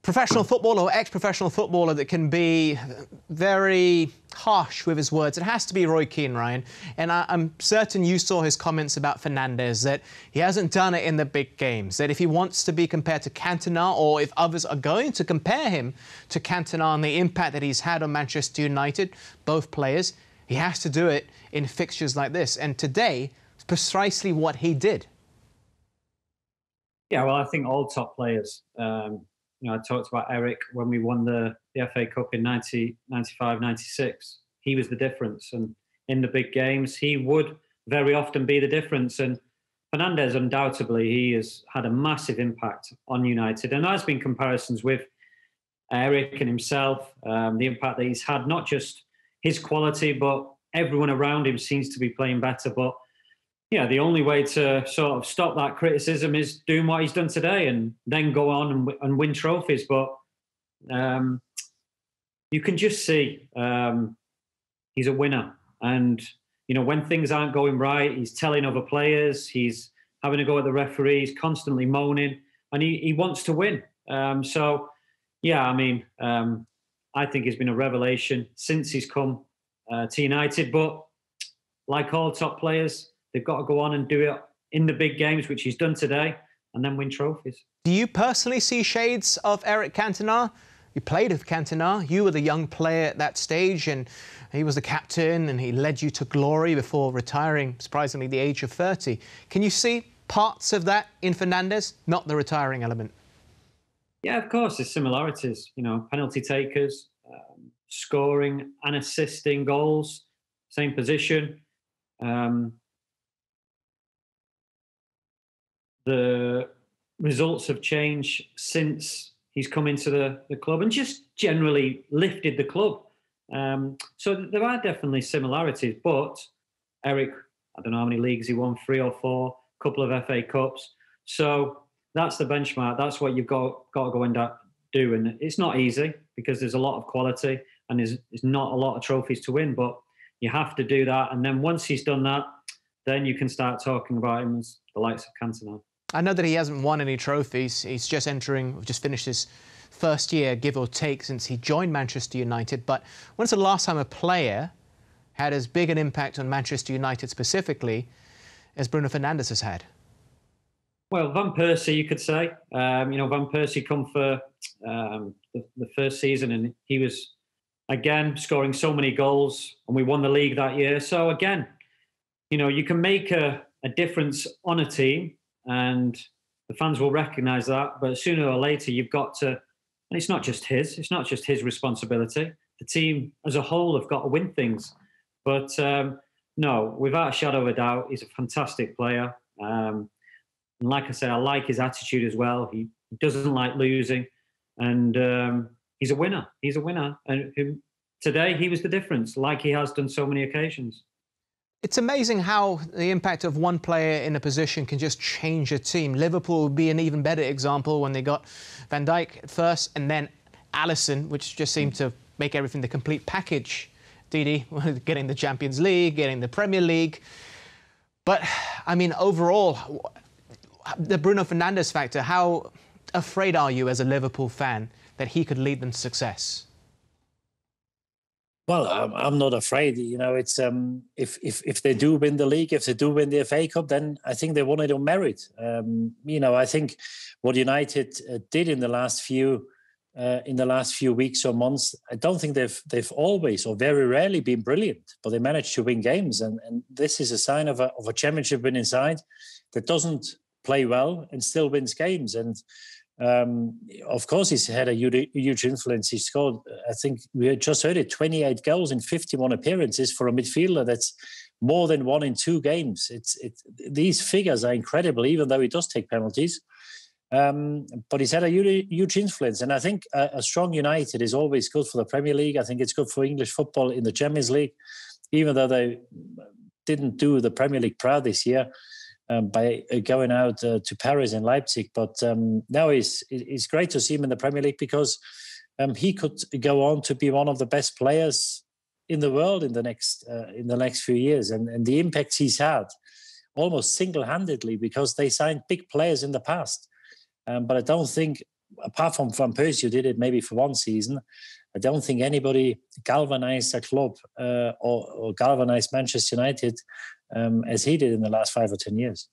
professional footballer or ex-professional footballer that can be very harsh with his words, it has to be Roy Keane, Ryan. And I'm certain you saw his comments about Fernandes, that he hasn't done it in the big games, that if he wants to be compared to Cantona, or if others are going to compare him to Cantona and the impact that he's had on Manchester United, both players, he has to do it in fixtures like this. And today, it's precisely what he did. Yeah, well, I think all top players. I talked about Eric when we won the FA Cup in 95, 96. He was the difference. And in the big games, he would very often be the difference. And Fernandes, undoubtedly, he has had a massive impact on United. And there's been comparisons with Eric and himself, the impact that he's had, not just his quality, but everyone around him seems to be playing better. But yeah, the only way to sort of stop that criticism is doing what he's done today and then go on and win trophies. But you can just see he's a winner. And, when things aren't going right, he's telling other players, he's having a go at the referees, constantly moaning, and he wants to win. I think he's been a revelation since he's come to United. But like all top players, they've got to go on and do it in the big games, which he's done today, and then win trophies. Do you personally see shades of Eric Cantona? You played with Cantona. You were the young player at that stage, and he was the captain, and he led you to glory before retiring, surprisingly, at the age of 30. Can you see parts of that in Fernandes, not the retiring element? Yeah, of course, there's similarities. Penalty takers, scoring and assisting goals, same position. The results have changed since he's come into the club and just generally lifted the club. So there are definitely similarities, but Eric, I don't know how many leagues he won, 3 or 4, couple of FA Cups. So that's the benchmark. That's what you've got to go and do. And it's not easy because there's a lot of quality and there's not a lot of trophies to win, but you have to do that. And then once he's done that, then you can start talking about him as the likes of Cantona. I know that he hasn't won any trophies. He's just finished his first year, give or take, since he joined Manchester United. But when's the last time a player had as big an impact on Manchester United specifically as Bruno Fernandes has had? Well, Van Persie, you could say. Van Persie come for the first season, and he was, again, scoring so many goals, and we won the league that year. So, again, you can make a difference on a team, and the fans will recognise that. But sooner or later, you've got to, and it's not just his responsibility. The team as a whole have got to win things. But no, without a shadow of a doubt, he's a fantastic player. And like I said, I like his attitude as well. He doesn't like losing, and he's a winner. He's a winner, and today he was the difference, like he has done so many occasions. It's amazing how the impact of one player in a position can just change a team. Liverpool would be an even better example when they got Van Dijk at first and then Alisson, which just seemed to make everything the complete package. Didi, getting the Champions League, getting the Premier League. But, I mean, overall, the Bruno Fernandes factor, how afraid are you as a Liverpool fan that he could lead them to success? Well, I'm not afraid. It's if they do win the league, if they do win the FA Cup, then I think they won it on merit. I think what United did in the last few weeks or months, I don't think they've always or very rarely been brilliant, but they managed to win games, and this is a sign of a championship winning side that doesn't play well and still wins games. And of course, he's had a huge influence. He scored, I think we just heard it, 28 goals in 51 appearances for a midfielder. That's more than 1 in 2 games. These figures are incredible, even though he does take penalties. But he's had a huge influence. And I think a strong United is always good for the Premier League. I think it's good for English football in the Champions League, even though they didn't do the Premier League proud this year. By going out to Paris and Leipzig. But now it's great to see him in the Premier League because he could go on to be one of the best players in the world in the next few years. And the impact he's had almost single-handedly because they signed big players in the past. But I don't think apart from Van Persie, who did it maybe for one season, I don't think anybody galvanized a club or galvanized Manchester United as he did in the last 5 or 10 years.